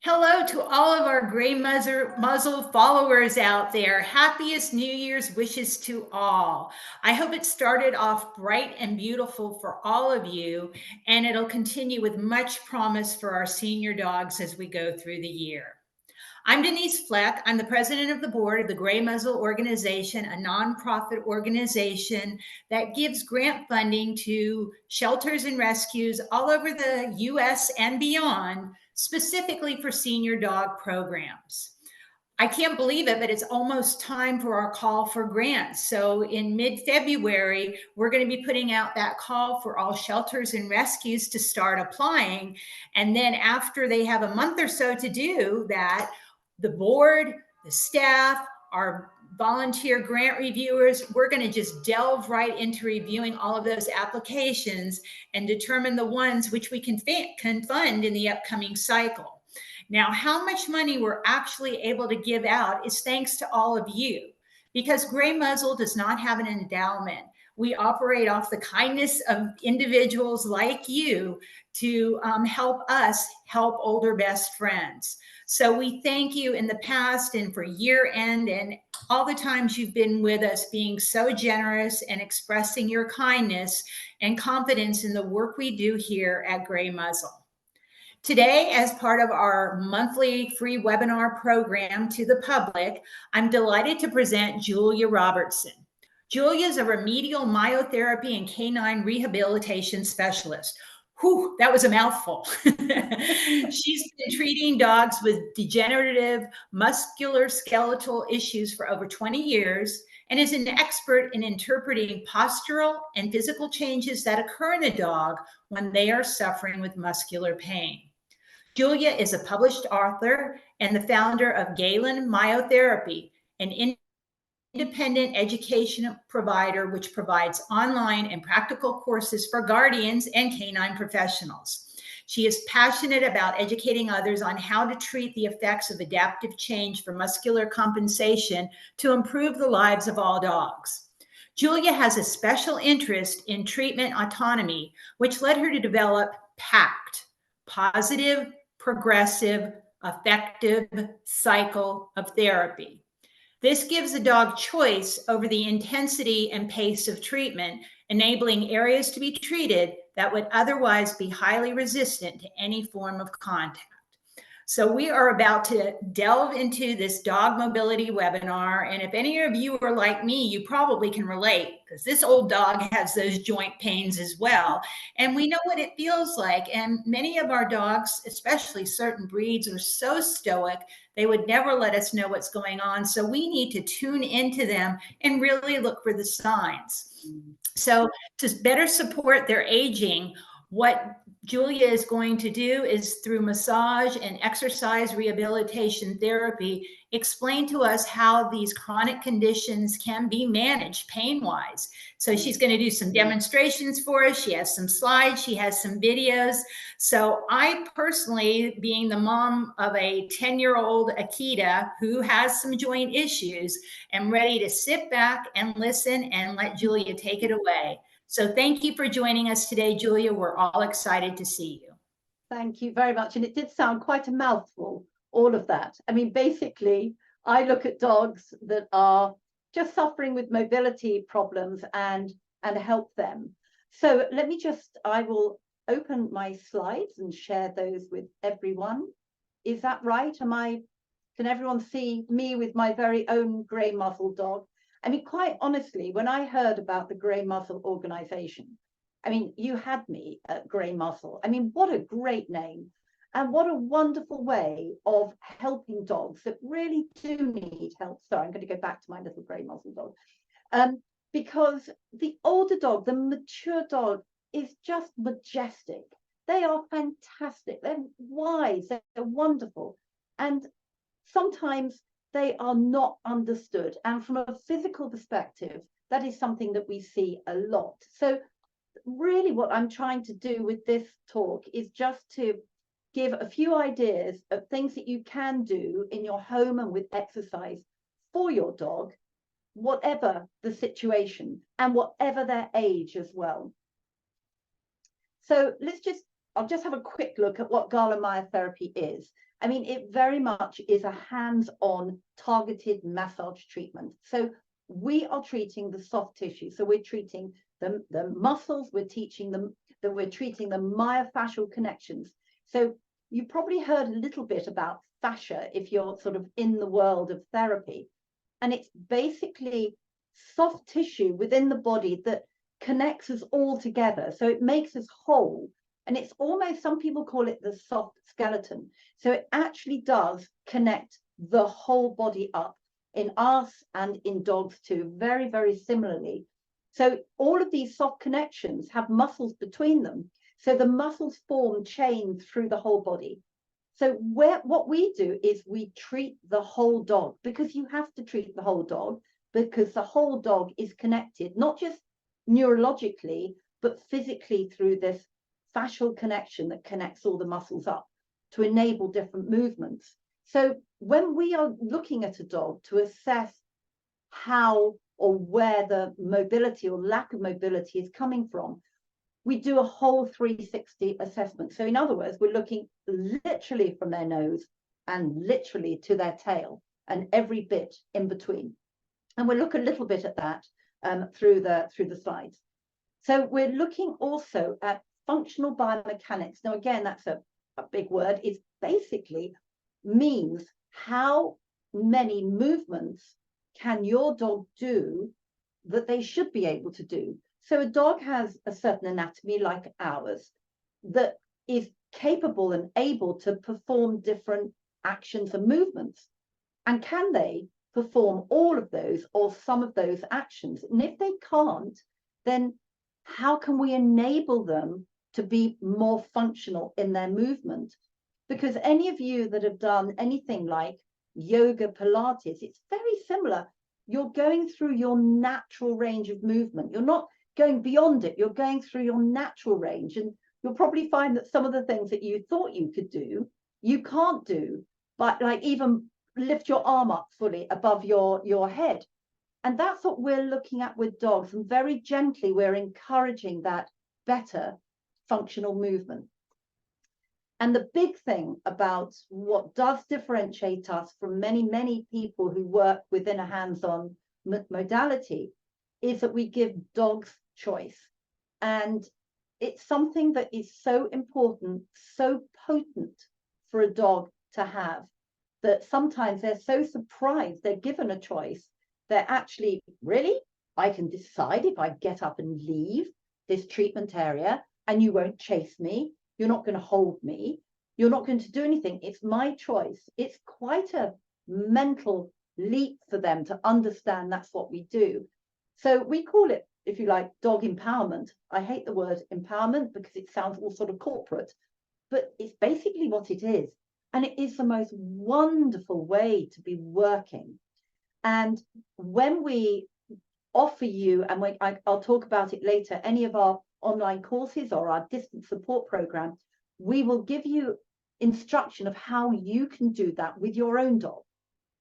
Hello to all of our gray muzzle followers out there. Happiest New Year's wishes to all. I hope it started off bright and beautiful for all of you, and it'll continue with much promise for our senior dogs as we go through the year. I'm Denise Fleck. I'm the president of the board of the Gray Muzzle Organization, a nonprofit organization that gives grant funding to shelters and rescues all over the US and beyond, specifically for senior dog programs. I can't believe it, but it's almost time for our call for grants. So in mid-February, we're going to be putting out that call for all shelters and rescues to start applying. And then after they have a month or so to do that, the board, the staff, our volunteer grant reviewers, we're going to just delve right into reviewing all of those applications and determine the ones which we can fund in the upcoming cycle. Now, how much money we're actually able to give out is thanks to all of you, because Gray Muzzle does not have an endowment. We operate off the kindness of individuals like you to help us help older best friends. So we thank you in the past and for year end and all the times you've been with us, being so generous and expressing your kindness and confidence in the work we do here at Gray Muzzle. Today, as part of our monthly free webinar program to the public, I'm delighted to present Julia Robertson. Julia is a remedial myotherapy and canine rehabilitation specialist. Whew, that was a mouthful. She's been treating dogs with degenerative musculoskeletal issues for over 20 years and is an expert in interpreting postural and physical changes that occur in a dog when they are suffering with muscular pain. Julia is a published author and the founder of Galen Myotherapy, an independent education provider which provides online and practical courses for guardians and canine professionals. She is passionate about educating others on how to treat the effects of adaptive change for muscular compensation to improve the lives of all dogs. Julia has a special interest in treatment autonomy, which led her to develop PACT, Positive, Progressive, Effective Cycle of Therapy. This gives the dog choice over the intensity and pace of treatment, enabling areas to be treated that would otherwise be highly resistant to any form of contact. So we are about to delve into this dog mobility webinar. And if any of you are like me, you probably can relate, because this old dog has those joint pains as well. And we know what it feels like. And many of our dogs, especially certain breeds, are so stoic, they would never let us know what's going on. So we need to tune into them and really look for the signs. So to better support their aging, what Julia is going to do is, through massage and exercise rehabilitation therapy, explain to us how these chronic conditions can be managed pain-wise. So she's going to do some demonstrations for us. She has some slides. She has some videos. So I personally, being the mom of a 10-year-old Akita who has some joint issues, am ready to sit back and listen and let Julia take it away. So thank you for joining us today, Julia. We're all excited to see you. Thank you very much. And it did sound quite a mouthful, all of that. I mean, basically, I look at dogs that are just suffering with mobility problems and help them. So let me I will open my slides and share those with everyone. Is that right? Can everyone see me with my very own grey muzzle dog? I mean, quite honestly, when I heard about the Gray Muzzle organization, I mean, you had me at Gray Muzzle. I mean, what a great name. And what a wonderful way of helping dogs that really do need help. Sorry, I'm going to go back to my little Gray Muzzle dog. Because the older dog, the mature dog, is just majestic. They are fantastic. They're wise. They're wonderful. And sometimes they are not understood. And from a physical perspective, that is something that we see a lot. So really what I'm trying to do with this talk is just to give a few ideas of things that you can do in your home and with exercise for your dog, whatever the situation and whatever their age as well. So I'll just have a quick look at what Galen Myotherapy is. I mean, it very much is a hands-on targeted massage treatment. So we are treating the soft tissue. So we're treating the muscles, we're treating the myofascial connections. So you probably heard a little bit about fascia if you're sort of in the world of therapy. And it's basically soft tissue within the body that connects us all together. So it makes us whole. And it's almost, some people call it the soft skeleton. So it actually does connect the whole body up in us and in dogs too, very, very similarly. So all of these soft connections have muscles between them. So the muscles form chains through the whole body. So what we do is we treat the whole dog, because you have to treat the whole dog, because the whole dog is connected, not just neurologically, but physically through this fascial connection that connects all the muscles up to enable different movements. So when we are looking at a dog to assess how or where the mobility or lack of mobility is coming from, we do a whole 360 assessment. So in other words, we're looking literally from their nose and literally to their tail and every bit in between. And we'll look a little bit at that through the slides. So we're looking also at functional biomechanics. Now, again, that's a big word. It basically means how many movements can your dog do that they should be able to do. So a dog has a certain anatomy like ours that is capable and able to perform different actions and movements. And can they perform all of those or some of those actions? And if they can't, then how can we enable them to be more functional in their movement? Because any of you that have done anything like yoga, Pilates, it's very similar. You're going through your natural range of movement. You're not going beyond it. You're going through your natural range. And you'll probably find that some of the things that you thought you could do, you can't do, but like even lift your arm up fully above your head. And that's what we're looking at with dogs. And very gently, we're encouraging that better functional movement. And the big thing about what does differentiate us from many, many people who work within a hands-on modality is that we give dogs choice. And it's something that is so important, so potent for a dog to have, that sometimes they're so surprised they're given a choice. They're actually, really? I can decide if I get up and leave this treatment area and you won't chase me. You're not going to hold me. You're not going to do anything. It's my choice. It's quite a mental leap for them to understand that's what we do. So we call it, if you like, dog empowerment. I hate the word empowerment because it sounds all sort of corporate, but it's basically what it is. And it is the most wonderful way to be working. And when we offer you, and I'll talk about it later, any of our online courses or our distance support program, we will give you instruction of how you can do that with your own dog.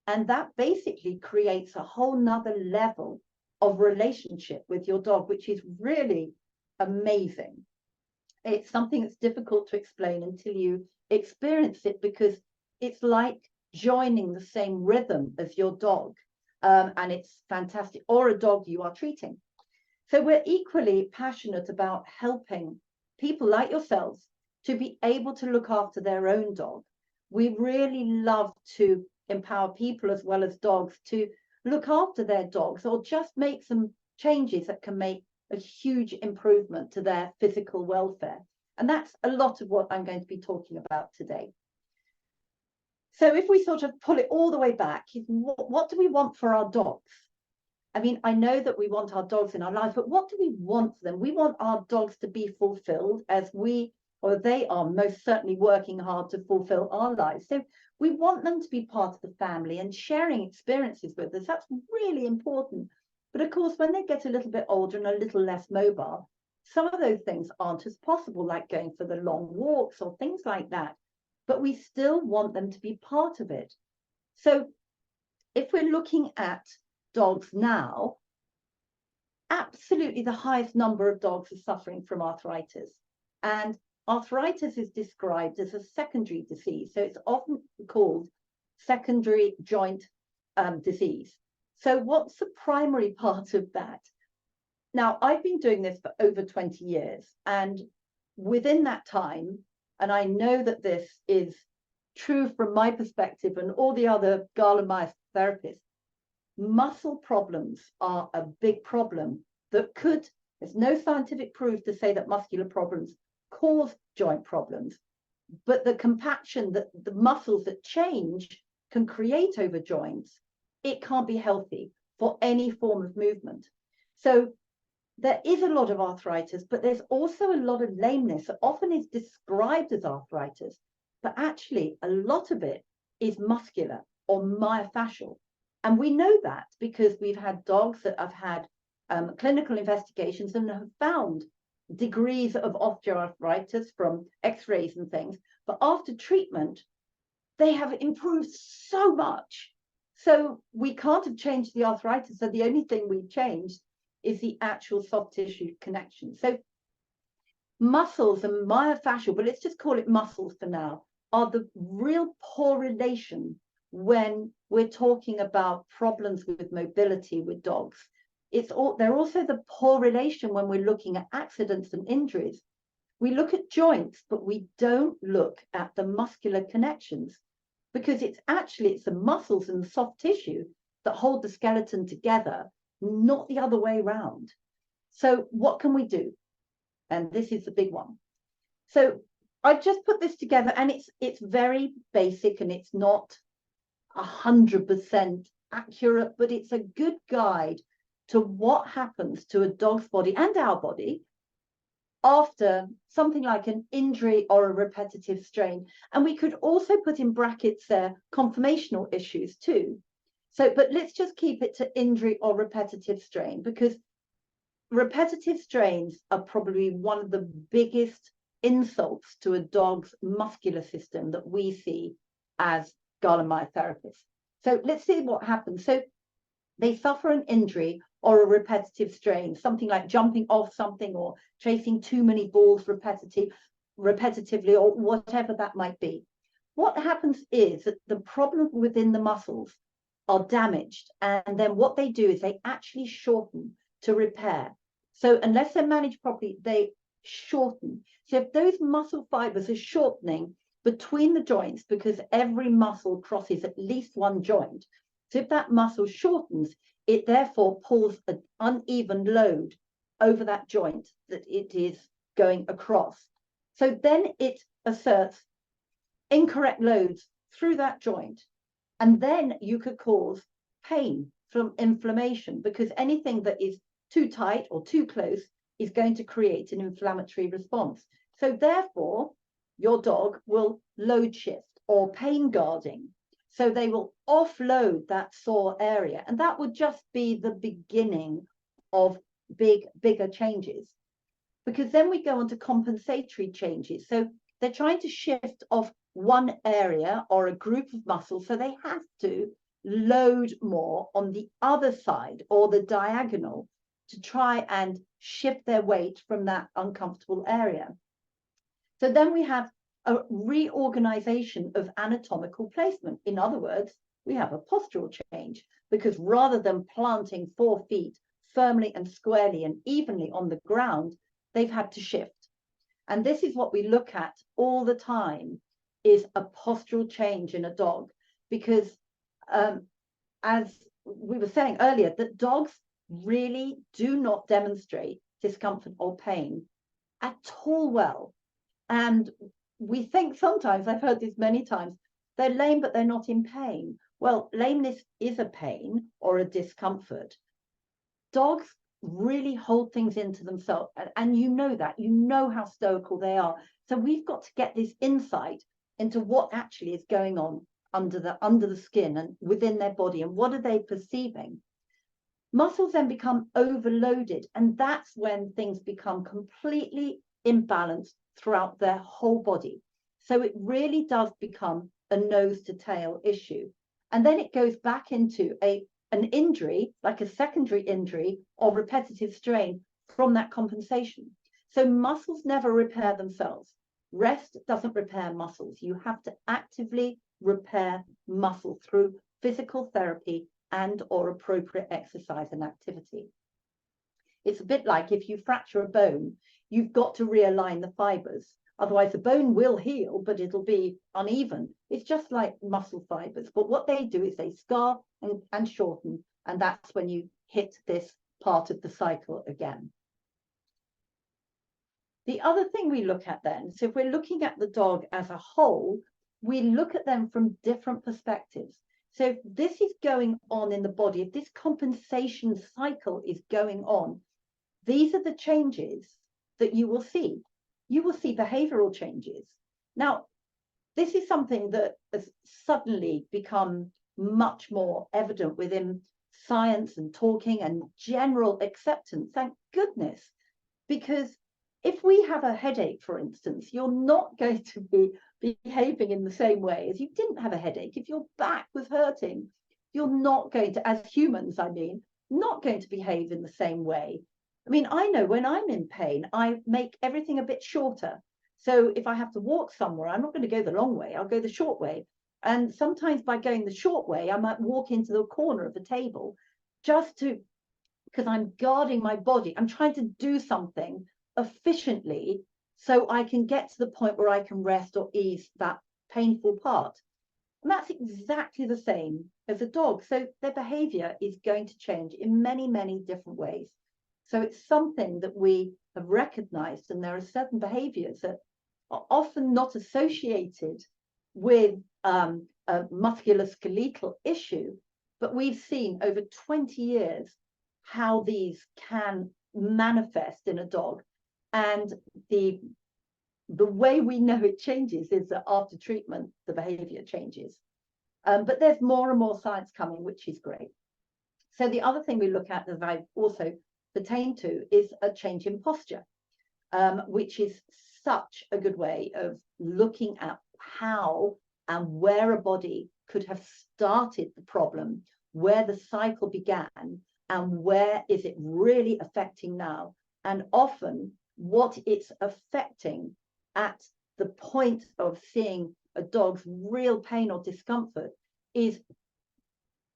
And that basically creates a whole nother level of relationship with your dog, which is really amazing. It's something that's difficult to explain until you experience it, because it's like joining the same rhythm as your dog. And it's fantastic, or a dog you are treating. So we're equally passionate about helping people like yourselves to be able to look after their own dog. We really love to empower people as well as dogs to look after their dogs, or just make some changes that can make a huge improvement to their physical welfare. And that's a lot of what I'm going to be talking about today. So if we sort of pull it all the way back, what do we want for our dogs? I mean, I know that we want our dogs in our lives, but what do we want for them? We want our dogs to be fulfilled, as they are most certainly working hard to fulfill our lives. So we want them to be part of the family and sharing experiences with us. That's really important. But of course, when they get a little bit older and a little less mobile, some of those things aren't as possible, like going for the long walks or things like that. But we still want them to be part of it. So if we're looking at dogs now, absolutely the highest number of dogs are suffering from arthritis. And arthritis is described as a secondary disease. So it's often called secondary joint disease. So what's the primary part of that? Now, I've been doing this for over 20 years, and within that time, and I know that this is true from my perspective and all the other Galen Myotherapy therapists, muscle problems are a big problem that could, there's no scientific proof to say that muscular problems cause joint problems, but the compaction that the muscles that change can create over joints, it can't be healthy for any form of movement. So there is a lot of arthritis, but there's also a lot of lameness that often is described as arthritis, but actually a lot of it is muscular or myofascial. And we know that because we've had dogs that have had clinical investigations and have found degrees of osteoarthritis from x-rays and things, but after treatment, they have improved so much. So we can't have changed the arthritis. So the only thing we've changed is the actual soft tissue connection. So muscles and myofascial, but let's just call it muscles for now, are the real poor relation when we're talking about problems with mobility with dogs. They're also the poor relation when we're looking at accidents and injuries. We look at joints, but we don't look at the muscular connections because it's the muscles and the soft tissue that hold the skeleton together, not the other way around. So what can we do? And this is the big one. So I've just put this together, and it's very basic and it's not 100% accurate, but it's a good guide to what happens to a dog's body and our body after something like an injury or a repetitive strain. And we could also put in brackets there conformational issues too. So, but let's just keep it to injury or repetitive strain, because repetitive strains are probably one of the biggest insults to a dog's muscular system that we see as Galen Myotherapists. So let's see what happens. So they suffer an injury or a repetitive strain, something like jumping off something or chasing too many balls repetitively, or whatever that might be. What happens is that the problem within the muscles are damaged, and then what they do is they actually shorten to repair. So unless they're managed properly, they shorten. So if those muscle fibers are shortening between the joints, because every muscle crosses at least one joint, so if that muscle shortens, it therefore pulls an uneven load over that joint that it is going across. So then it asserts incorrect loads through that joint. And then you could cause pain from inflammation, because anything that is too tight or too close is going to create an inflammatory response. So therefore, your dog will load shift or pain guarding. So they will offload that sore area. And that would just be the beginning of bigger changes. Because then we go on to compensatory changes. So they're trying to shift off one area or a group of muscles, so they have to load more on the other side or the diagonal to try and shift their weight from that uncomfortable area. So then we have a reorganization of anatomical placement. In other words, we have a postural change, because rather than planting 4 feet firmly and squarely and evenly on the ground, they've had to shift. And this is what we look at all the time, is a postural change in a dog, because as we were saying earlier, that dogs really do not demonstrate discomfort or pain at all well. And we think sometimes, I've heard this many times, they're lame, but they're not in pain. Well, lameness is a pain or a discomfort. Dogs really hold things into themselves, and you know that, you know how stoical they are. So we've got to get this insight into what actually is going on under the skin and within their body, and what are they perceiving. Muscles then become overloaded, and that's when things become completely imbalanced throughout their whole body. So it really does become a nose to tail issue. And then it goes back into an injury, like a secondary injury or repetitive strain from that compensation. So muscles never repair themselves. Rest doesn't repair muscles. You have to actively repair muscle through physical therapy and or appropriate exercise and activity. It's a bit like if you fracture a bone, you've got to realign the fibers. Otherwise, the bone will heal, but it'll be uneven. It's just like muscle fibers. But what they do is they scar and shorten, and that's when you hit this part of the cycle again. The other thing we look at then, so if we're looking at the dog as a whole, we look at them from different perspectives. So if this is going on in the body, if this compensation cycle is going on, these are the changes that you will see. You will see behavioral changes. Now, this is something that has suddenly become much more evident within science and talking and general acceptance, thank goodness, because if we have a headache, for instance, you're not going to be behaving in the same way as you didn't have a headache. If your back was hurting, you're not going to, as humans, I mean, not going to behave in the same way. I mean, I know when I'm in pain, I make everything a bit shorter. So if I have to walk somewhere, I'm not going to go the long way, I'll go the short way. And sometimes by going the short way, I might walk into the corner of the table just to, because I'm guarding my body. I'm trying to do something efficiently so I can get to the point where I can rest or ease that painful part. And that's exactly the same as a dog. So their behavior is going to change in many, many different ways. So it's something that we have recognized, and there are certain behaviors that are often not associated with a musculoskeletal issue, but we've seen over 20 years how these can manifest in a dog. And the way we know it changes is that after treatment, the behavior changes. But there's more and more science coming, which is great. So the other thing we look at that I've also pertained to is a change in posture, which is such a good way of looking at how and where a body could have started the problem, where the cycle began, and where is it really affecting now, and often what it's affecting at the point of seeing a dog's real pain or discomfort is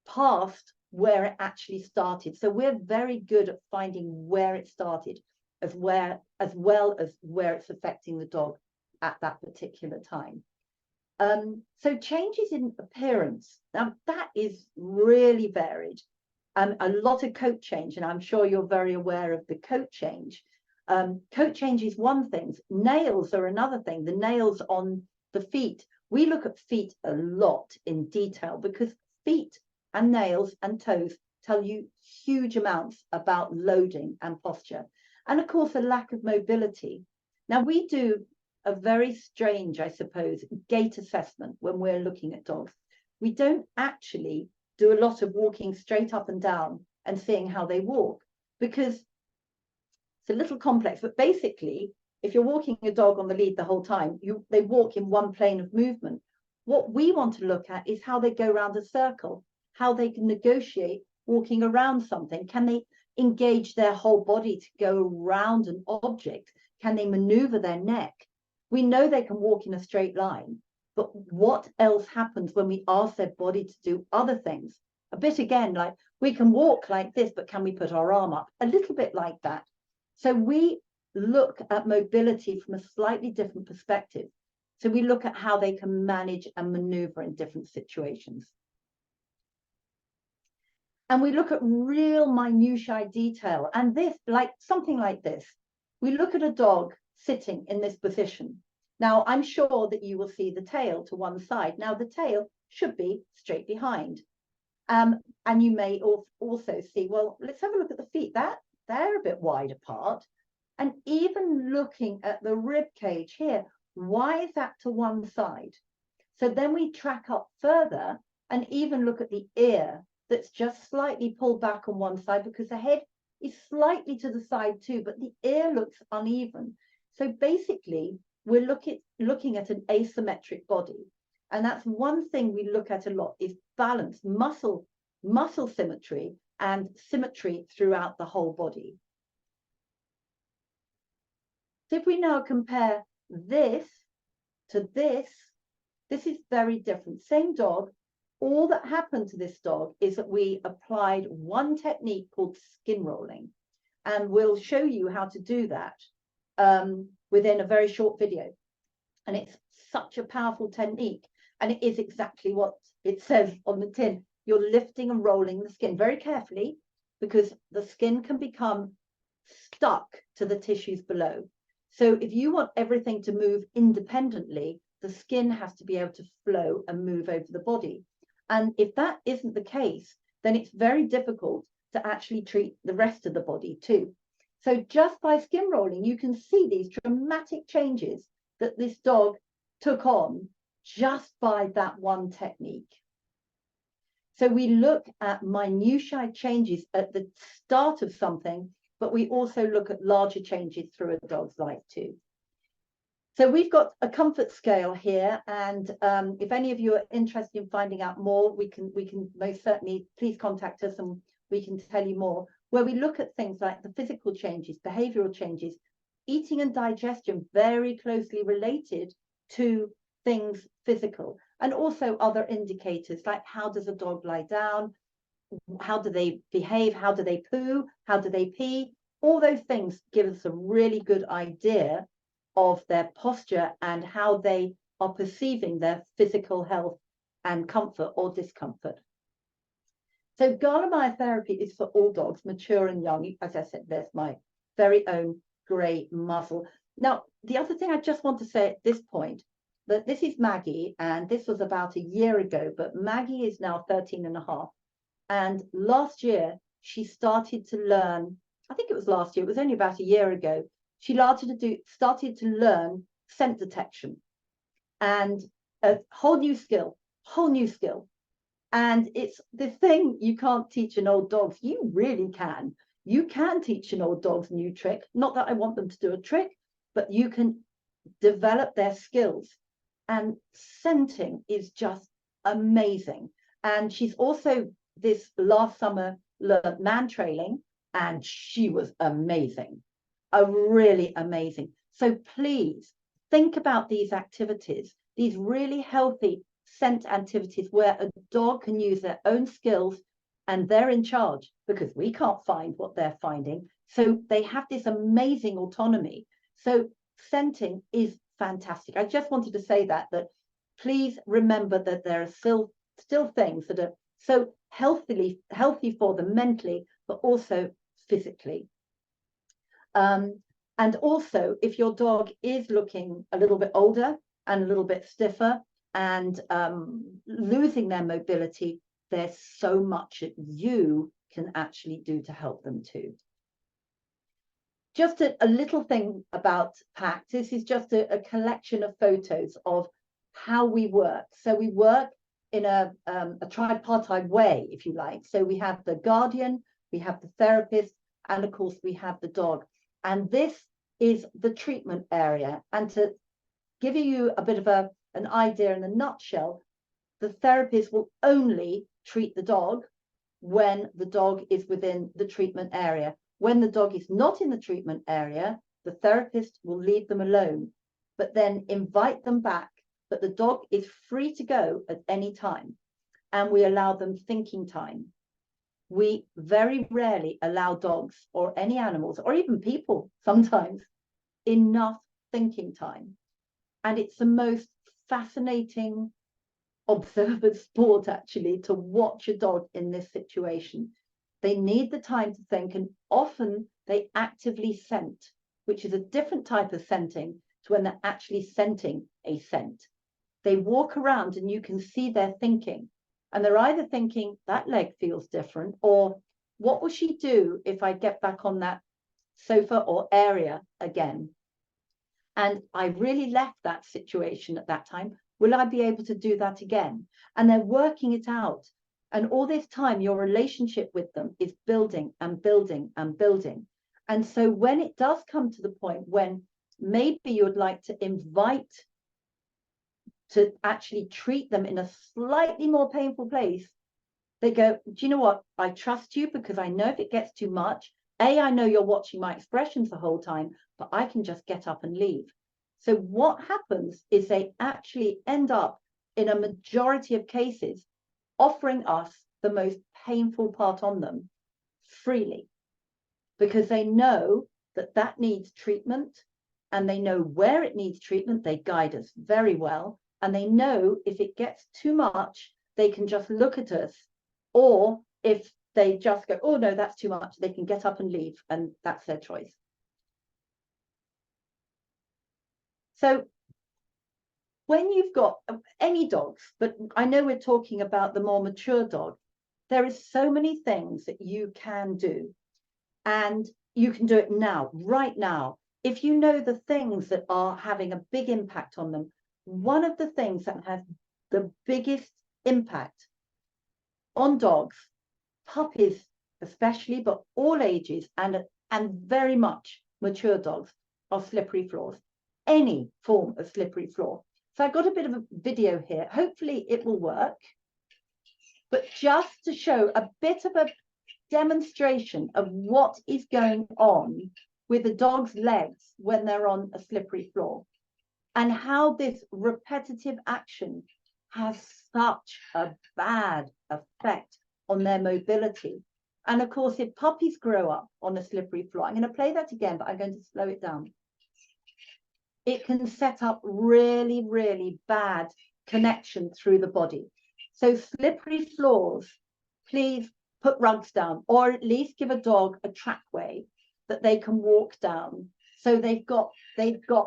past where it actually started. So we're very good at finding where it started, as well as where it's affecting the dog at that particular time. So changes in appearance, now that is really varied. A lot of coat change, and I'm sure you're very aware of the coat change. Coat change is one thing. Nails are another thing. The nails on the feet. We look at feet a lot in detail because feet and nails and toes tell you huge amounts about loading and posture. And of course, a lack of mobility. Now, we do a very strange, I suppose, gait assessment when we're looking at dogs. We don't actually do a lot of walking straight up and down and seeing how they walk, because it's a little complex. But basically, if you're walking a dog on the lead the whole time, they walk in one plane of movement. What we want to look at is how they go around a circle, how they can negotiate walking around something. Can they engage their whole body to go around an object? Can they maneuver their neck? We know they can walk in a straight line, but what else happens when we ask their body to do other things? A bit again, like we can walk like this, but can we put our arm up? A little bit like that. So we look at mobility from a slightly different perspective. So we look at how they can manage and maneuver in different situations. And we look at real minutiae detail. And this, like something like this, we look at a dog sitting in this position. Now, I'm sure that you will see the tail to one side. Now, the tail should be straight behind. And you may also see, well, let's have a look at the feet. They're a bit wide apart. And even looking at the rib cage here, why is that to one side? So then we track up further and even look at the ear that's just slightly pulled back on one side, because the head is slightly to the side too, but the ear looks uneven. So basically, we're looking at an asymmetric body. And that's one thing we look at a lot, is balance, muscle symmetry and symmetry throughout the whole body. So if we now compare this to this is very different. Same dog. All that happened to this dog is that we applied one technique called skin rolling, and we'll show you how to do that within a very short video. And it's such a powerful technique, and it is exactly what it says on the tin. You're lifting and rolling the skin very carefully, because the skin can become stuck to the tissues below. So if you want everything to move independently, the skin has to be able to flow and move over the body. And if that isn't the case, then it's very difficult to actually treat the rest of the body too. So just by skin rolling, you can see these dramatic changes that this dog took on just by that one technique. So we look at minutiae changes at the start of something, but we also look at larger changes through a dog's life too. So we've got a comfort scale here, and if any of you are interested in finding out more, we can most certainly, please contact us and we can tell you more, where we look at things like the physical changes, behavioral changes, eating and digestion, very closely related to things physical, and also other indicators like how does a dog lie down, how do they behave, how do they poo, how do they pee. All those things give us a really good idea of their posture and how they are perceiving their physical health and comfort or discomfort. So Galen Myotherapy is for all dogs, mature and young. As I said, there's my very own grey muzzle. Now, the other thing I just want to say at this point, that this is Maggie, and this was about a year ago, but Maggie is now 13 and a half. And last year, she started to learn, I think it was last year, it was only about a year ago, she started to learn scent detection, and a whole new skill. And it's the thing you can't teach an old dog. You really can. You can teach an old dog's new trick. Not that I want them to do a trick, but you can develop their skills. And scenting is just amazing. And she's also, this last summer, learned man trailing, and she was amazing. Really amazing. So please think about these activities, these really healthy scent activities where a dog can use their own skills and they're in charge, because we can't find what they're finding. So they have this amazing autonomy. So scenting is fantastic. I just wanted to say that please remember that there are still things that are so healthy for them mentally, but also physically. And also, if your dog is looking a little bit older and a little bit stiffer and losing their mobility, there's so much that you can actually do to help them too. Just a little thing about PACT. This is just a collection of photos of how we work. So we work in a tripartite way, if you like. So we have the guardian, we have the therapist, and of course we have the dog. And this is the treatment area. And to give you a bit of an idea in a nutshell, the therapist will only treat the dog when the dog is within the treatment area. When the dog is not in the treatment area, the therapist will leave them alone, but then invite them back. But the dog is free to go at any time, and we allow them thinking time. We very rarely allow dogs or any animals, or even people sometimes, enough thinking time. And it's the most fascinating observer sport, actually, to watch a dog in this situation. They need the time to think, and often they actively scent, which is a different type of scenting to when they're actually scenting a scent. They walk around and you can see they're thinking, and they're either thinking that leg feels different, or what will she do if I get back on that sofa or area again? And I really left that situation at that time. Will I be able to do that again? And they're working it out. And all this time, your relationship with them is building and building and building. And so when it does come to the point when maybe you would like to invite to actually treat them in a slightly more painful place, they go, do you know what? I trust you because I know if it gets too much, I know you're watching my expressions the whole time, but I can just get up and leave. So what happens is they actually end up, in a majority of cases, offering us the most painful part on them freely, because they know that that needs treatment, and they know where it needs treatment. They guide us very well, and they know if it gets too much, they can just look at us, or if they just go, oh no, that's too much, they can get up and leave, and that's their choice. So when you've got any dogs, but I know we're talking about the more mature dog, there is so many things that you can do, and you can do it now, right now. If you know the things that are having a big impact on them, one of the things that has the biggest impact on dogs, puppies especially, but all ages, and very much mature dogs, are slippery floors, any form of slippery floor. So I've got a bit of a video here. Hopefully it will work, but just to show a bit of a demonstration of what is going on with the dog's legs when they're on a slippery floor, and how this repetitive action has such a bad effect on their mobility. And of course, if puppies grow up on a slippery floor, I'm going to play that again, but I'm going to slow it down. It can set up really, really bad connection through the body. So slippery floors, please put rugs down, or at least give a dog a trackway that they can walk down, so they've got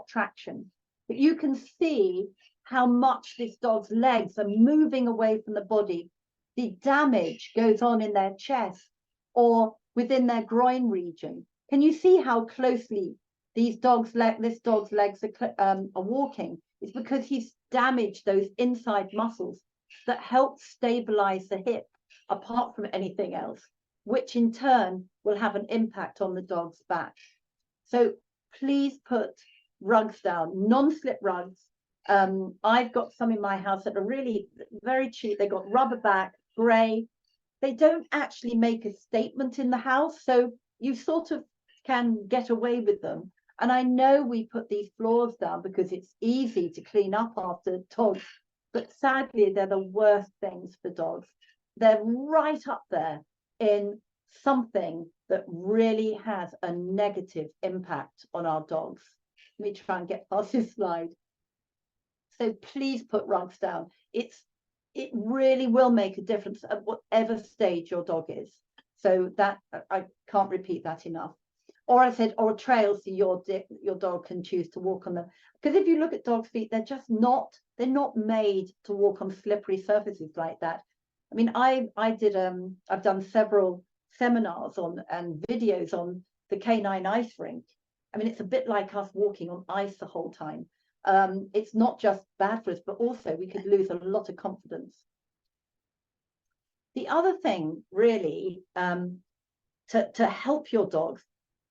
traction. But you can see how much this dog's legs are moving away from the body. The damage goes on in their chest or within their groin region. Can you see how closely this dog's legs are walking? It's because he's damaged those inside muscles that help stabilize the hip, apart from anything else, which in turn will have an impact on the dog's back. So please put rugs down, non-slip rugs. I've got some in my house that are really very cheap. They got rubber back, gray. They don't actually make a statement in the house, so you sort of can get away with them. And I know we put these floors down because it's easy to clean up after dogs, but sadly, they're the worst things for dogs. They're right up there in something that really has a negative impact on our dogs. Let me try and get past this slide. So please put rugs down. It really will make a difference at whatever stage your dog is. So that, I can't repeat that enough. Or I said, or trails, so your dog can choose to walk on them. Because if you look at dogs' feet, they're not made to walk on slippery surfaces like that. I mean, I've done several seminars on and videos on the canine ice rink. I mean, it's a bit like us walking on ice the whole time. It's not just bad for us, but also we could lose a lot of confidence. The other thing, really, to help your dogs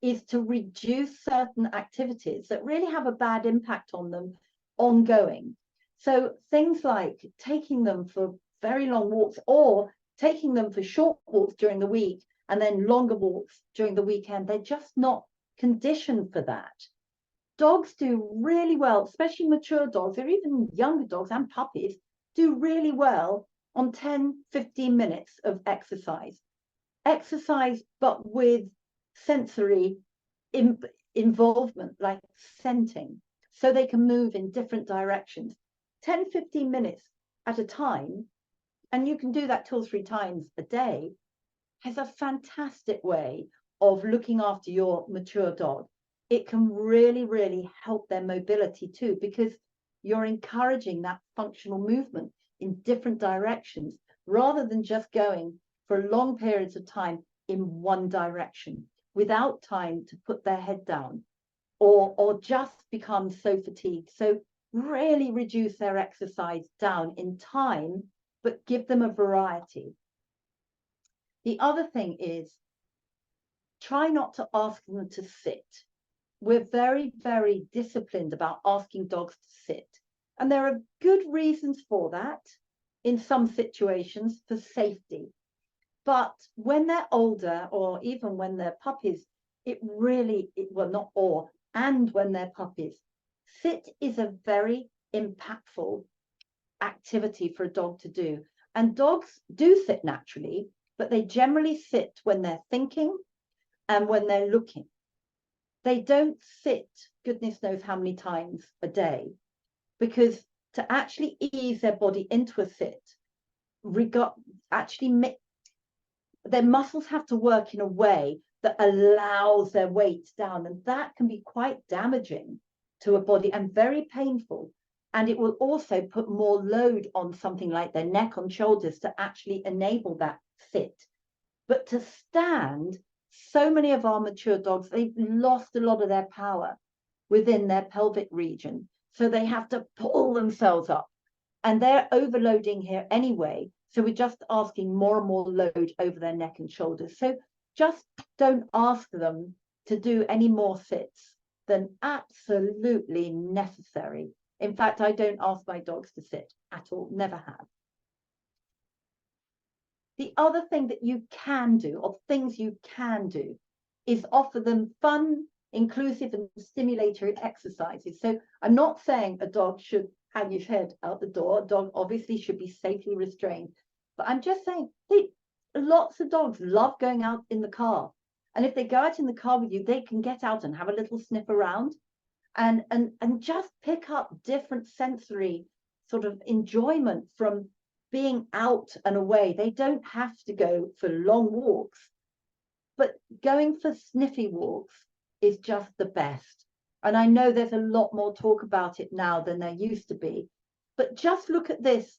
is to reduce certain activities that really have a bad impact on them ongoing. So things like taking them for very long walks, or taking them for short walks during the week and then longer walks during the weekend. They're just not conditioned for that. Dogs do really well, especially mature dogs, or even younger dogs and puppies, do really well on 10-15 minutes of exercise, but with sensory involvement, like scenting, so they can move in different directions. 10-15 minutes at a time, and you can do that 2 or 3 times a day, has a fantastic way of looking after your mature dog. It can really, really help their mobility too, because you're encouraging that functional movement in different directions, rather than just going for long periods of time in one direction without time to put their head down, or just become so fatigued. So really reduce their exercise down in time, but give them a variety. The other thing is, try not to ask them to sit. We're very, very disciplined about asking dogs to sit. And there are good reasons for that in some situations, for safety. But when they're older, or even when they're puppies, and when they're puppies, Sit is a very impactful activity for a dog to do. And dogs do sit naturally, but they generally sit when they're thinking and when they're looking. They don't sit, goodness knows how many times a day, because to actually ease their body into a sit, their muscles have to work in a way that allows their weight down, and that can be quite damaging to a body and very painful. And it will also put more load on something like their neck and shoulders to actually enable that sit. But to stand, so many of our mature dogs, they've lost a lot of their power within their pelvic region, so they have to pull themselves up, and they're overloading here anyway. So we're just asking more and more load over their neck and shoulders. So just don't ask them to do any more sits than absolutely necessary. In fact, I don't ask my dogs to sit at all, never have. The other thing that you can do, or things you can do, is offer them fun, inclusive, and stimulatory exercises. So I'm not saying a dog should hang his head out the door. A dog obviously should be safely restrained. But I'm just saying, lots of dogs love going out in the car. And if they go out in the car with you, they can get out and have a little sniff around and just pick up different sensory sort of enjoyment from being out and away. They don't have to go for long walks, but going for sniffy walks is just the best. And I know there's a lot more talk about it now than there used to be, but just look at this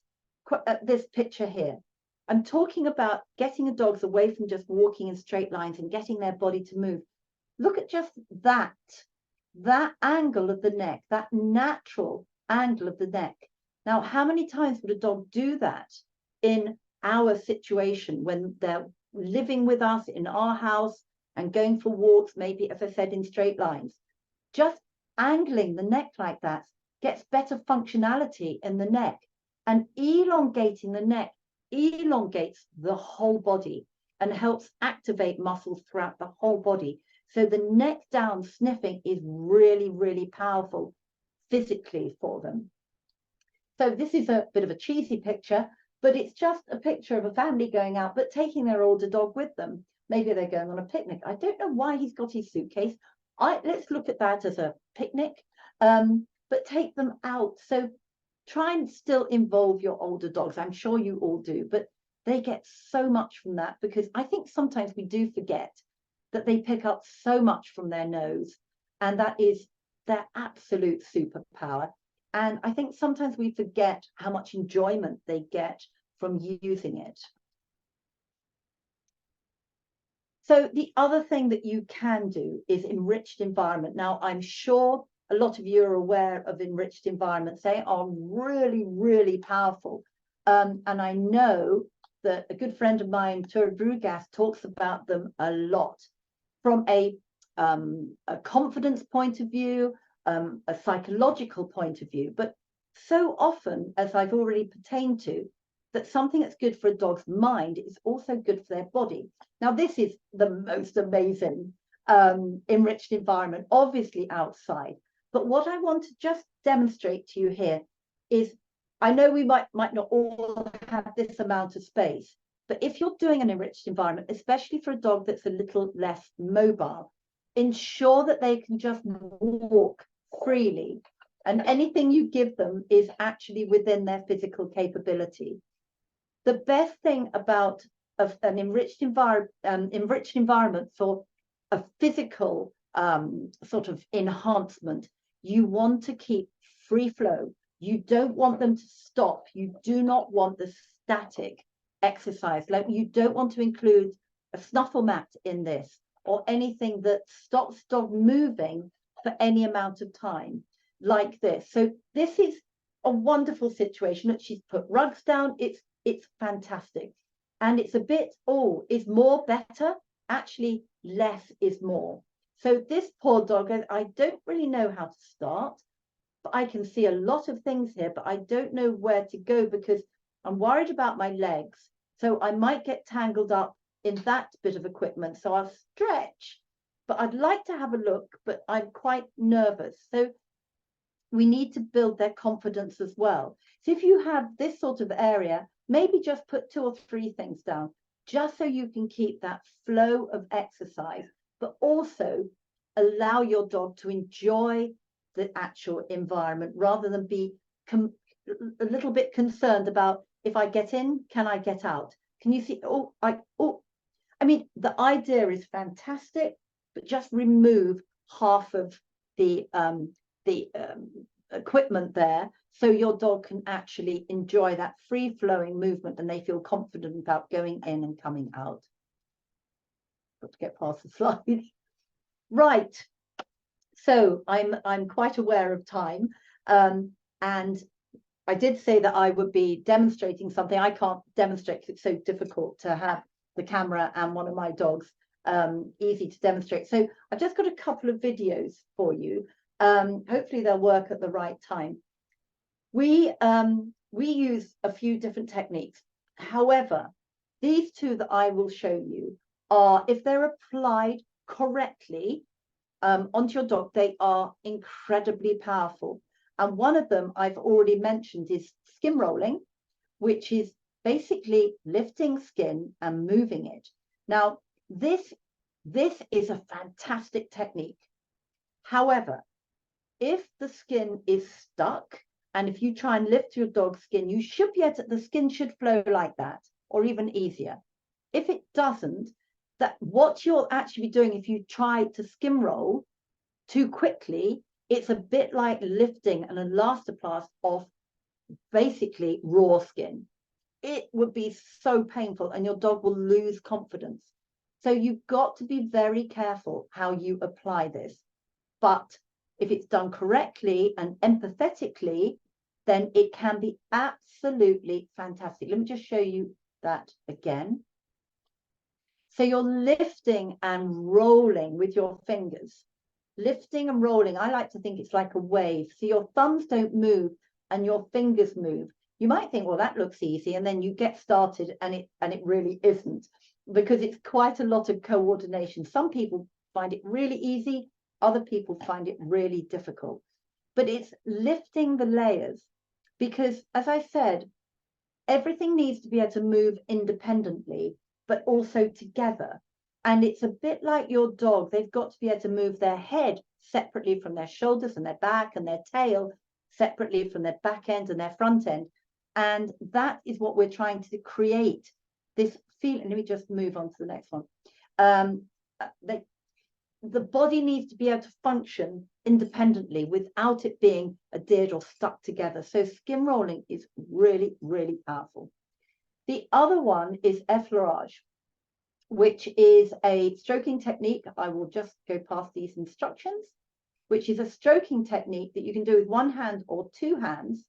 picture here. I'm talking about getting the dogs away from just walking in straight lines and getting their body to move. Look at just that angle of the neck, that natural angle of the neck. Now, how many times would a dog do that in our situation when they're living with us in our house and going for walks, maybe, as I said, in straight lines? Just angling the neck like that gets better functionality in the neck, and elongating the neck elongates the whole body and helps activate muscles throughout the whole body. So the neck down sniffing is really, really powerful physically for them. So this is a bit of a cheesy picture, but it's just a picture of a family going out, but taking their older dog with them. Maybe they're going on a picnic. I don't know why he's got his suitcase. Let's look at that as a picnic, but take them out. So try and still involve your older dogs. I'm sure you all do, but they get so much from that, because I think sometimes we do forget that they pick up so much from their nose, and that is their absolute superpower. And I think sometimes we forget how much enjoyment they get from using it. So the other thing that you can do is enriched environment. Now, I'm sure a lot of you are aware of enriched environments. They are really, really powerful. And I know that a good friend of mine, Tura Brugas, talks about them a lot from a confidence point of view, a psychological point of view. But so often, as I've already pertained to, that something that's good for a dog's mind is also good for their body. Now, this is the most amazing enriched environment, obviously outside. But what I want to just demonstrate to you here is, I know we might not all have this amount of space, but if you're doing an enriched environment, especially for a dog that's a little less mobile, ensure that they can just walk freely, and anything you give them is actually within their physical capability. The best thing about an enriched environment for a physical sort of enhancement, you want to keep free flow. You don't want them to stop. You do not want the static exercise. Like, you don't want to include a snuffle mat in this, or anything that stops dog moving for any amount of time like this. So this is a wonderful situation that she's put rugs down. It's fantastic. And it's a bit, is more better? Actually, less is more. So this poor dog, I don't really know how to start, but I can see a lot of things here, but I don't know where to go, because I'm worried about my legs. So I might get tangled up in that bit of equipment. So I'll stretch, but I'd like to have a look, but I'm quite nervous. So we need to build their confidence as well. So if you have this sort of area, maybe just put 2 or 3 things down, just so you can keep that flow of exercise, but also allow your dog to enjoy the actual environment rather than be a little bit concerned about, if I get in, can I get out? Can you see? I mean, the idea is fantastic, but just remove half of the equipment there, so your dog can actually enjoy that free-flowing movement and they feel confident about going in and coming out. Got to get past the slide. Right. So I'm quite aware of time, and I did say that I would be demonstrating something. I can't demonstrate because it's so difficult to have the camera and one of my dogs easy to demonstrate. So I've just got a couple of videos for you. Hopefully they'll work at the right time. We use a few different techniques. However, these 2 that I will show you are, if they're applied correctly onto your dog, they are incredibly powerful. And one of them I've already mentioned is skin rolling, which is basically lifting skin and moving it. Now, this is a fantastic technique. However, if the skin is stuck, and if you try and lift your dog's skin, you should be able to, the skin should flow like that, or even easier. If it doesn't, that what you'll actually be doing if you try to skim roll too quickly, it's a bit like lifting an elastoplast off basically raw skin. It would be so painful and your dog will lose confidence. So you've got to be very careful how you apply this. But if it's done correctly and empathetically, then it can be absolutely fantastic. Let me just show you that again. So you're lifting and rolling with your fingers. Lifting and rolling, I like to think it's like a wave. So your thumbs don't move and your fingers move. You might think, well, that looks easy, and then you get started and it really isn't, because it's quite a lot of coordination. Some people find it really easy, other people find it really difficult. But it's lifting the layers, because as I said, everything needs to be able to move independently, but also together. And it's a bit like your dog. They've got to be able to move their head separately from their shoulders and their back, and their tail separately from their back end and their front end. And that is what we're trying to create, this feeling. Let me just move on to the next one. The body needs to be able to function independently without it being adhered or stuck together. So skin rolling is really, really powerful. The other one is effleurage, which is a stroking technique. I will just go past these instructions, which is a stroking technique that you can do with 1 hand or 2 hands.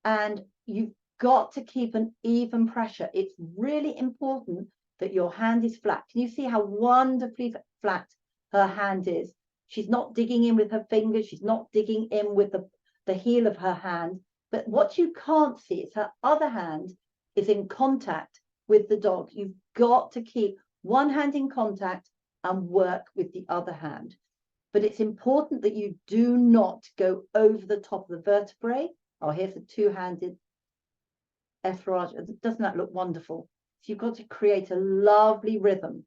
And you've got to keep an even pressure. It's really important that your hand is flat. Can you see how wonderfully flat her hand is? She's not digging in with her fingers. She's not digging in with the heel of her hand. But what you can't see is her other hand is in contact with the dog. You've got to keep one hand in contact and work with the other hand. But it's important that you do not go over the top of the vertebrae. Oh, here's a 2-handed effleurage. Doesn't that look wonderful? So you've got to create a lovely rhythm.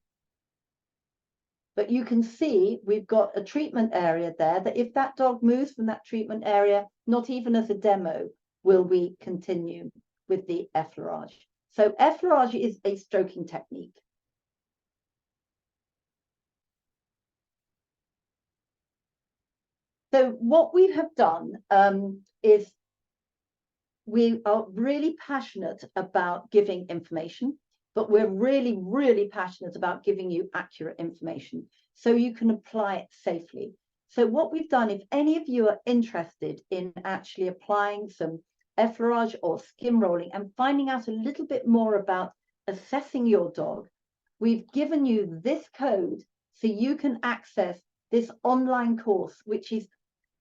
But you can see we've got a treatment area there, that if that dog moves from that treatment area, not even as a demo, will we continue with the effleurage. So effleurage is a stroking technique. So what we have done is we are really passionate about giving information, but we're really, really passionate about giving you accurate information so you can apply it safely. So what we've done, if any of you are interested in actually applying some effleurage or skin rolling and finding out a little bit more about assessing your dog, we've given you this code so you can access this online course, which is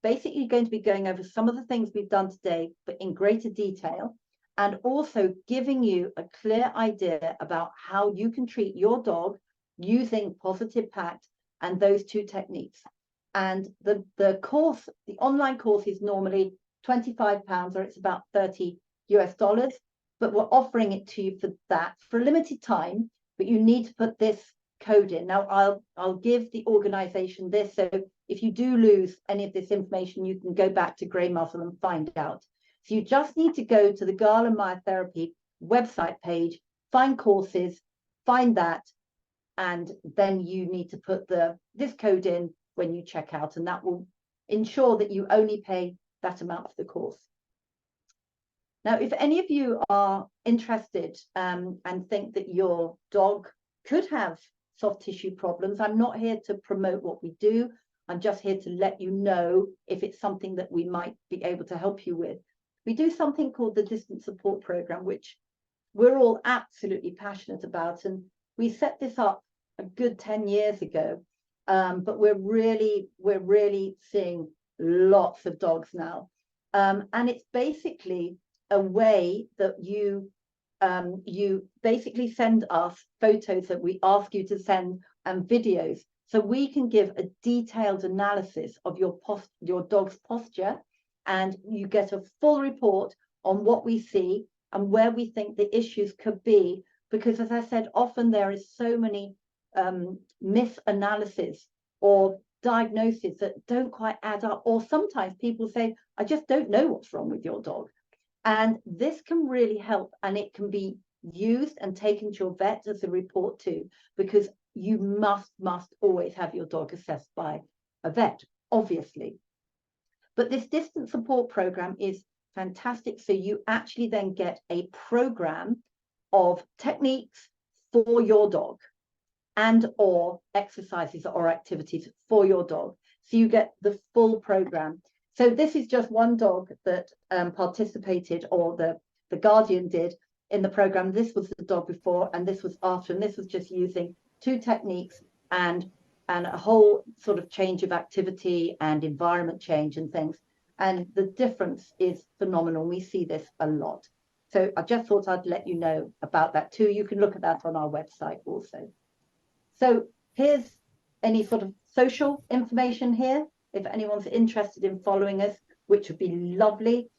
basically going to be going over some of the things we've done today, but in greater detail, and also giving you a clear idea about how you can treat your dog using positive PACT and those 2 techniques. And the course, the online course is normally £25, or it's about $30 US, but we're offering it to you for that for a limited time, but you need to put this code in. Now I'll give the organization this, so if you do lose any of this information, you can go back to Grey Muzzle and find out. So you just need to go to the Galen Myotherapy website page, find courses, find that, and then you need to put this code in when you check out, and that will ensure that you only pay that amount for the course. Now, if any of you are interested and think that your dog could have soft tissue problems, I'm not here to promote what we do. I'm just here to let you know if it's something that we might be able to help you with. We do something called the Distant Support Program, which we're all absolutely passionate about. And we set this up a good 10 years ago. But we're really seeing lots of dogs now. And it's basically a way that you basically send us photos that we ask you to send, and videos, so we can give a detailed analysis of your dog's posture, and you get a full report on what we see and where we think the issues could be. Because, as I said, often there is so many misanalysis or diagnoses that don't quite add up, or sometimes people say, I just don't know what's wrong with your dog. And this can really help, and it can be used and taken to your vet as a report too, because you must always have your dog assessed by a vet, obviously. But this distant support program is fantastic. So you actually then get a program of techniques for your dog, and or exercises or activities for your dog. So you get the full program. So this is just one dog that participated, or the guardian did in the program. This was the dog before, and this was after, and this was just using 2 techniques and a whole sort of change of activity and environment change and things. And the difference is phenomenal. We see this a lot. So I just thought I'd let you know about that too. You can look at that on our website also. So here's any sort of social information here, if anyone's interested in following us, which would be lovely.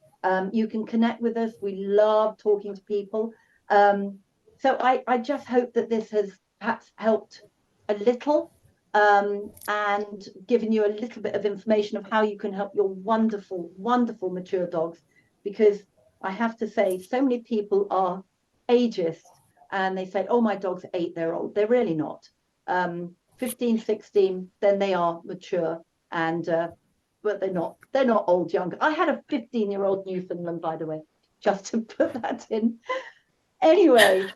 You can connect with us. We love talking to people. So I just hope that this has perhaps helped a little, and given you a little bit of information of how you can help your wonderful, wonderful mature dogs. Because I have to say, so many people are ageist and they say, oh, my dog's 8, they're old. They're really not. 15, 16, then they are mature, and but they're not old young. I had a 15-year-old Newfoundland, by the way, just to put that in. Anyway,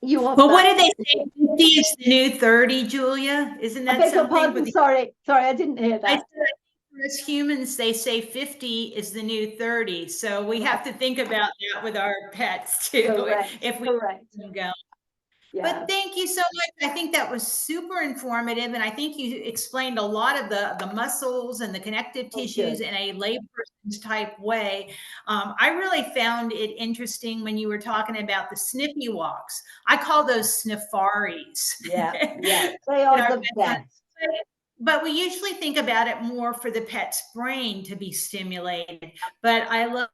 you are. Well, what did they say? 50 is the new 30, Julia? Isn't that I beg your something? pardon. Sorry, I didn't hear that. As humans, they say 50 is the new 30. So we have to think about that with our pets too. Correct. If we Correct. go. Yeah. But thank you so much. I think that was super informative. And I think you explained a lot of the muscles and the connective tissues in a layperson's type way. I really found it interesting when you were talking about the sniffy walks. I call those sniffaries. Yeah, yeah. They are the best. But we usually think about it more for the pet's brain to be stimulated. But I loved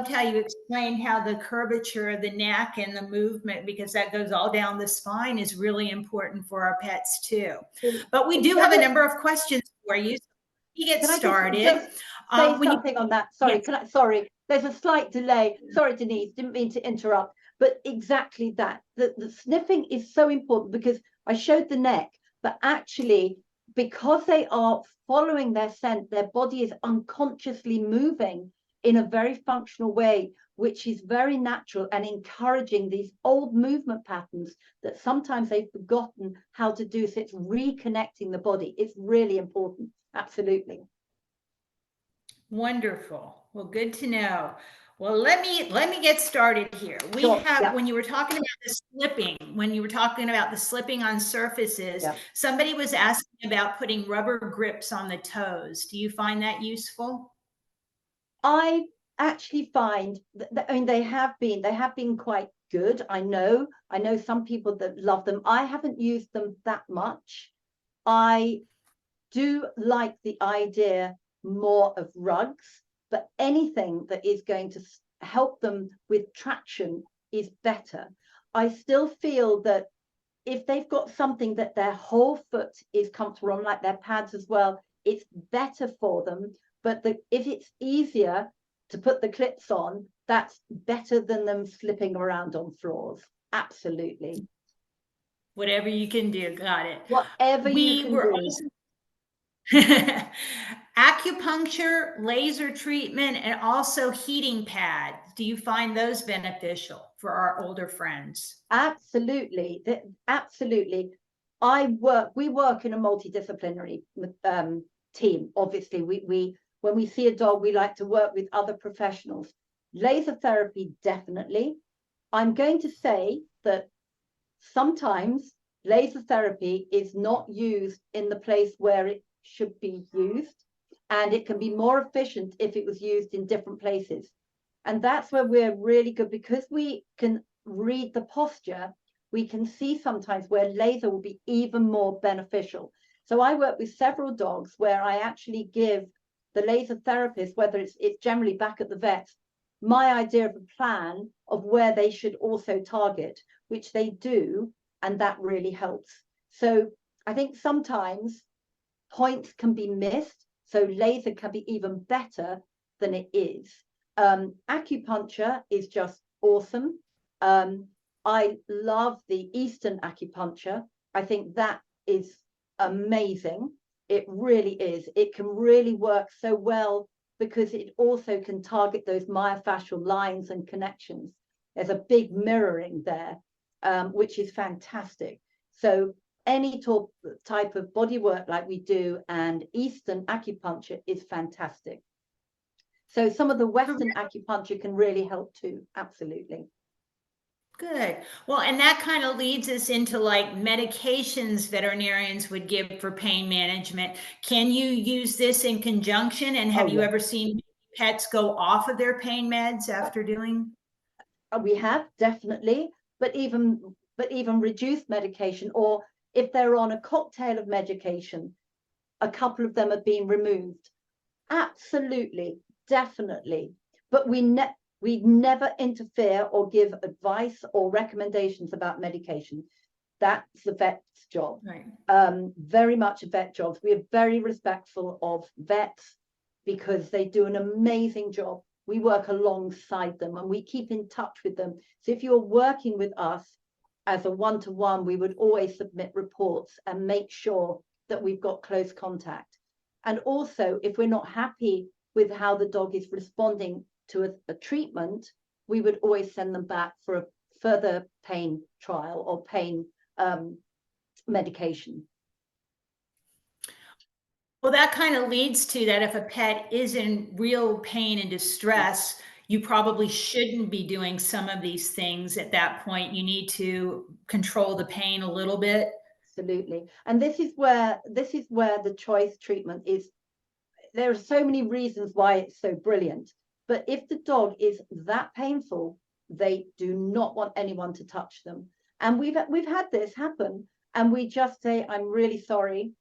how you explained how the curvature of the neck and the movement, because that goes all down the spine, is really important for our pets too. But we do have a number of questions for you. So we get started. Just say something on that. Sorry, yes. Sorry, there's a slight delay. Sorry, Denise, didn't mean to interrupt. But exactly that. The sniffing is so important, because I showed the neck, but actually, because they are following their scent, their body is unconsciously moving in a very functional way, which is very natural and encouraging these old movement patterns that sometimes they've forgotten how to do. So it's reconnecting the body. It's really important. Absolutely. Wonderful. Well, good to know. Well, let me get started here. We have, when you were talking about the slipping on surfaces, somebody was asking about putting rubber grips on the toes. Do you find that useful? I actually find that, I mean, they have been quite good. I know some people that love them. I haven't used them that much. I do like the idea more of rugs, but anything that is going to help them with traction is better. I still feel that if they've got something that their whole foot is comfortable on, like their pads as well, it's better for them. But if it's easier to put the clips on, that's better than them slipping around on floors. Absolutely. Whatever you can do. Got it. Whatever you We can were do. also acupuncture, laser treatment, and also heating pads. Do you find those beneficial for our older friends? Absolutely. Absolutely. We work in a multidisciplinary team. Obviously, we when we see a dog, we like to work with other professionals. Laser therapy, definitely. I'm going to say that sometimes laser therapy is not used in the place where it should be used, and it can be more efficient if it was used in different places. And that's where we're really good, because we can read the posture. We can see sometimes where laser will be even more beneficial. So I work with several dogs where I actually give the laser therapist, whether it's generally back at the vet, my idea of a plan of where they should also target, which they do, and that really helps. So I think sometimes points can be missed, so laser can be even better than it is. Acupuncture is just awesome. I love the Eastern acupuncture. I think that is amazing. It really is. It can really work so well because it also can target those myofascial lines and connections. There's a big mirroring there, which is fantastic. So any type of body work like we do, and Eastern acupuncture is fantastic. So some of the Western acupuncture can really help too. Absolutely. Good. Well, and that kind of leads us into like medications veterinarians would give for pain management. Can you use this in conjunction? And have Oh, you yeah. ever seen pets go off of their pain meds after doing? We have, definitely, but even reduced medication, or if they're on a cocktail of medication, a couple of them have been removed. Absolutely, definitely. But we never interfere or give advice or recommendations about medication. That's the vet's job. Right. Very much a vet job. We are very respectful of vets because they do an amazing job. We work alongside them and we keep in touch with them. So if you're working with us as a one-to-one, we would always submit reports and make sure that we've got close contact. And also, if we're not happy with how the dog is responding to a treatment, we would always send them back for a further pain trial or pain medication. Well, that kind of leads to that if a pet is in real pain and distress, you probably shouldn't be doing some of these things at that point. You need to control the pain a little bit. Absolutely. And this is where the choice treatment is. There are so many reasons why it's so brilliant. But if the dog is that painful, they do not want anyone to touch them. And we've had this happen, and we just say, I'm really sorry.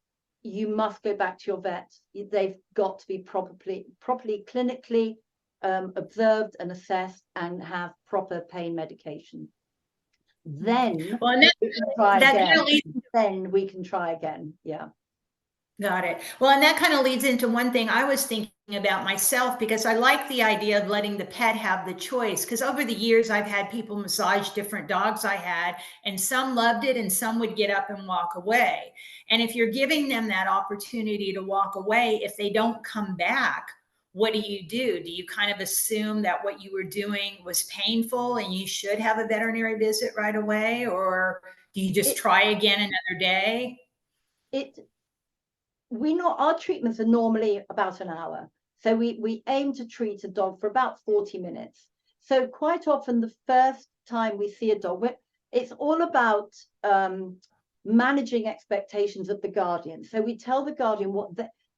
You must go back to your vet. They've got to be properly clinically observed and assessed and have proper pain medication. Then Well, and we can try that kind again. of leads Then we can try again. Yeah. Got it. Well, and that kind of leads into one thing I was thinking about myself because I like the idea of letting the pet have the choice. Because over the years, I've had people massage different dogs I had, and some loved it and some would get up and walk away. And if you're giving them that opportunity to walk away, if they don't come back, what do? Do you kind of assume that what you were doing was painful and you should have a veterinary visit right away? Or do you just It try again another day? it our treatments are normally about an hour. So we aim to treat a dog for about 40 minutes. So quite often the first time we see a dog, it's all about managing expectations of the guardian. So we tell the guardian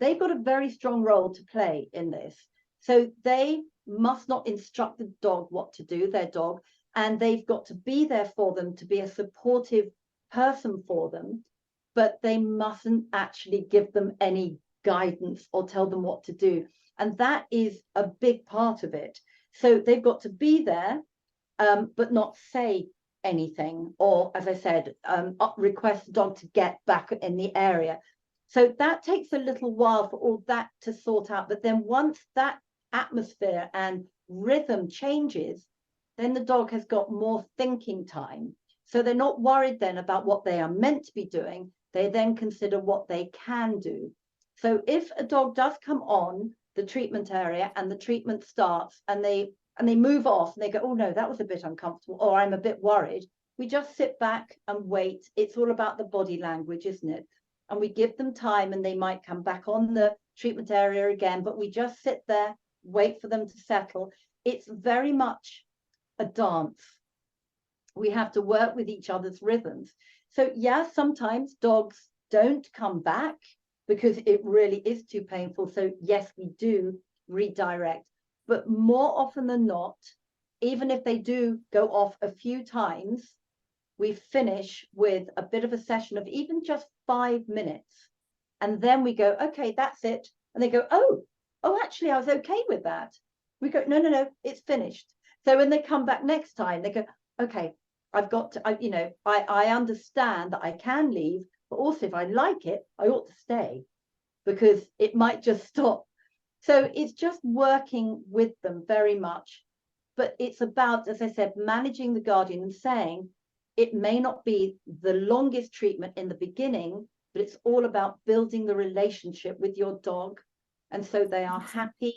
they've got a very strong role to play in this. So they must not instruct the dog what to do, their dog, and they've got to be there for them, to be a supportive person for them. but they mustn't actually give them any guidance or tell them what to do. And that is a big part of it. So they've got to be there, but not say anything, or, as I said, request the dog to get back in the area. So that takes a little while for all that to sort out. But then once that atmosphere and rhythm changes, then the dog has got more thinking time. So they're not worried then about what they are meant to be doing. They then consider what they can do. So if a dog does come on the treatment area and the treatment starts, and they move off and they go, oh no, that was a bit uncomfortable, or I'm a bit worried, we just sit back and wait. It's all about the body language, isn't it? And we give them time, and they might come back on the treatment area again, but we just sit there, wait for them to settle. It's very much a dance. We have to work with each other's rhythms. So yeah, sometimes dogs don't come back because it really is too painful. So yes, we do redirect, but more often than not, even if they do go off a few times, we finish with a bit of a session of even just 5 minutes. And then we go, okay, that's it. And they go, oh, actually, I was okay with that. We go, no, it's finished. So when they come back next time, they go, okay, I've got to, I understand that I can leave, but also if I like it, I ought to stay, because it might just stop. So it's just working with them very much. But it's about, as I said, managing the guardian and saying, it may not be the longest treatment in the beginning, but it's all about building the relationship with your dog. And so they are happy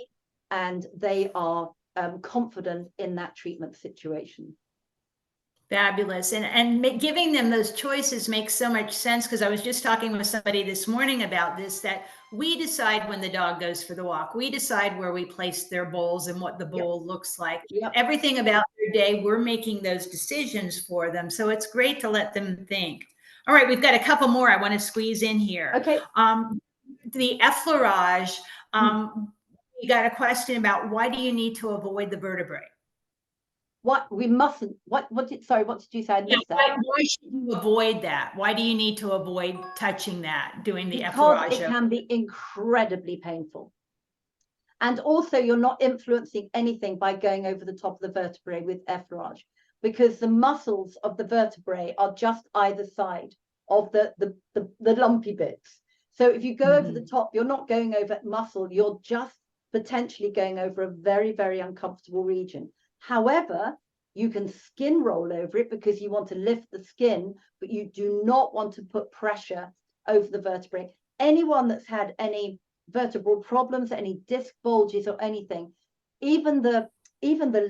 and they are confident in that treatment situation. Fabulous. And giving them those choices makes so much sense, because I was just talking with somebody this morning about this, that we decide when the dog goes for the walk. We decide where we place their bowls and what the bowl looks like. Yep. Everything about their day, we're making those decisions for them. So it's great to let them think. All right, we've got a couple more I want to squeeze in here. Okay. The effleurage, you got a question about, why do you need to avoid the vertebrae? What we mustn't, what did you say? I missed that. Why should you avoid that? Why do you need to avoid touching that, doing the Because effleurage? it can be incredibly painful. And also, you're not influencing anything by going over the top of the vertebrae with effleurage, because the muscles of the vertebrae are just either side of the lumpy bits. So if you go over the top, you're not going over muscle, you're just potentially going over a very, very uncomfortable region. However, you can skin roll over it because you want to lift the skin, but you do not want to put pressure over the vertebrae. Anyone that's had any vertebral problems, any disc bulges or anything, even the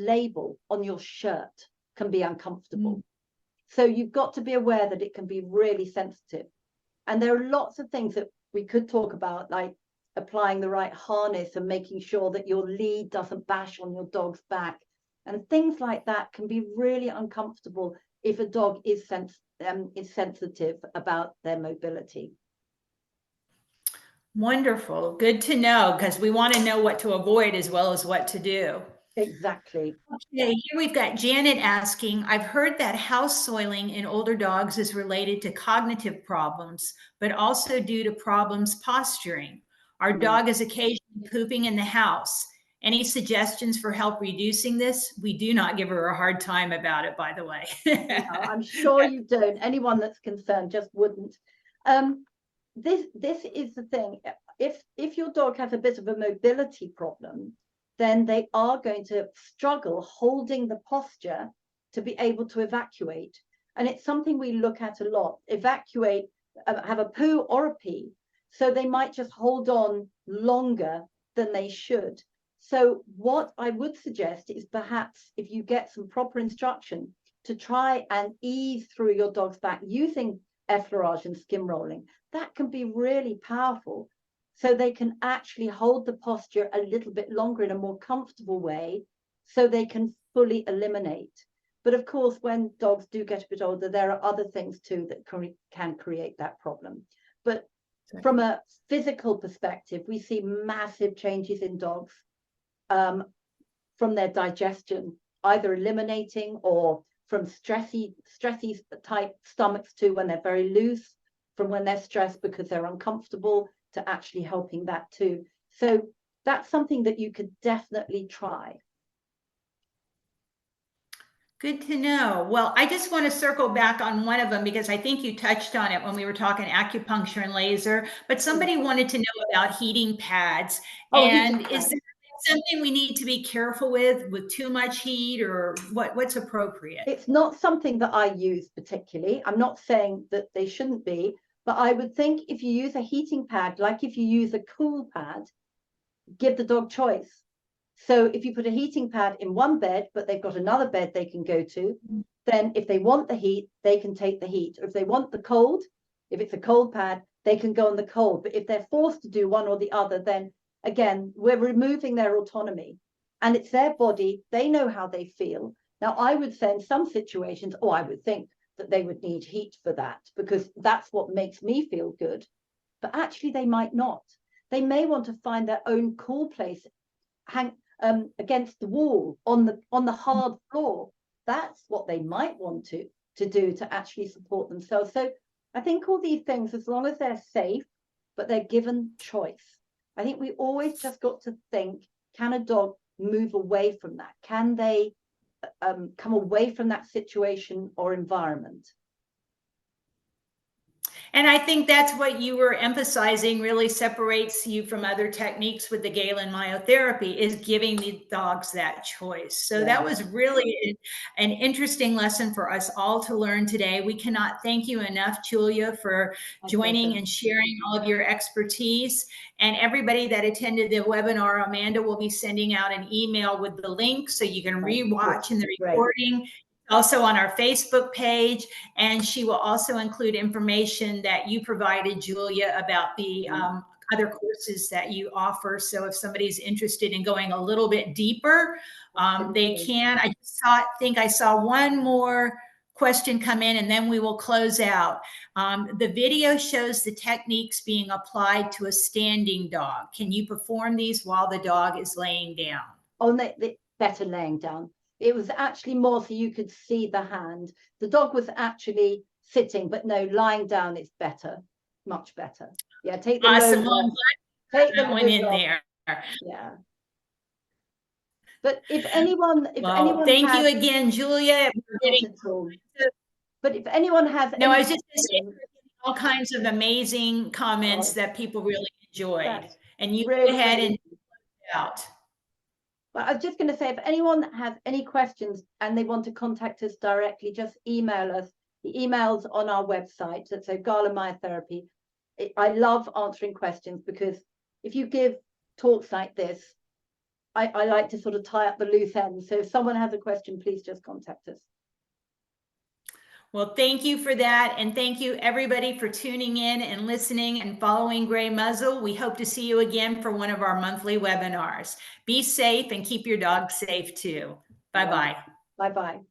label on your shirt can be uncomfortable. So you've got to be aware that it can be really sensitive. And there are lots of things that we could talk about, like applying the right harness and making sure that your lead doesn't bash on your dog's back. And things like that can be really uncomfortable if a dog is sensitive about their mobility. Wonderful. Good to know, because we want to know what to avoid as well as what to do. Exactly. Okay, here we've got Janet asking, I've heard that house soiling in older dogs is related to cognitive problems, but also due to problems posturing. Our dog is occasionally pooping in the house. Any suggestions for help reducing this? We do not give her a hard time about it, by the way. No, I'm sure you don't. Anyone that's concerned just wouldn't. This is the thing. If your dog has a bit of a mobility problem, then they are going to struggle holding the posture to be able to evacuate. And it's something we look at a lot. Evacuate, have a poo or a pee. So they might just hold on longer than they should. So what I would suggest is, perhaps if you get some proper instruction, to try and ease through your dog's back using effleurage and skin rolling. That can be really powerful. So they can actually hold the posture a little bit longer in a more comfortable way, so they can fully eliminate. But of course, when dogs do get a bit older, there are other things too that can create that problem. But from a physical perspective, we see massive changes in dogs from their digestion, either eliminating, or from stressy type stomachs to when they're very loose, from when they're stressed because they're uncomfortable to actually helping that too. So that's something that you could definitely try. Good to know. Well, I just want to circle back on one of them because I think you touched on it when we were talking acupuncture and laser, but somebody wanted to know about heating pads. Oh, And heating is pads. there something we need to be careful with too much heat, or what's appropriate? It's not something that I use particularly. I'm not saying that they shouldn't be, but I would think if you use a heating pad, like if you use a cool pad, give the dog choice. So if you put a heating pad in one bed, but they've got another bed they can go to, then if they want the heat, they can take the heat. Or if they want the cold, if it's a cold pad, they can go on the cold. But if they're forced to do one or the other, then again, we're removing their autonomy. And it's their body. They know how they feel. Now, I would say in some situations, I would think that they would need heat for that because that's what makes me feel good. But actually, they might not. They may want to find their own cool place, hang against the wall on the hard floor. That's what they might want to do to actually support themselves. So I think all these things, as long as they're safe, but they're given choice. I think we always just got to think, can a dog move away from that? Can they come away from that situation or environment? And I think that's what you were emphasizing really separates you from other techniques with the Galen myotherapy is giving the dogs that choice. So that was really an interesting lesson for us all to learn today. We cannot thank you enough, Julia, for joining and sharing all of your expertise. And everybody that attended the webinar, Amanda will be sending out an email with the link so you can rewatch in the recording. Also on our Facebook page, and she will also include information that you provided, Julia, about the other courses that you offer. So if somebody's interested in going a little bit deeper, they can. I think I saw one more question come in and then we will close out. The video shows the techniques being applied to a standing dog. Can you perform these while the dog is laying down? Oh, they better laying down. It was actually more so you could see the hand. The dog was actually sitting, but no, lying down is better, much better. Yeah, take the awesome. load off. Take the one in there. Yeah. But if anyone, thank you again, Julia. But if anyone has, I was just all kinds of amazing comments that people really enjoyed, and you go ahead and out. But I was just going to say, if anyone has any questions and they want to contact us directly, just email us. The email's on our website. So Galen Myotherapy. I love answering questions because if you give talks like this, I like to sort of tie up the loose ends. So if someone has a question, please just contact us. Well, thank you for that. And thank you everybody for tuning in and listening and following Gray Muzzle. We hope to see you again for one of our monthly webinars. Be safe and keep your dog safe too. Bye-bye. Bye-bye.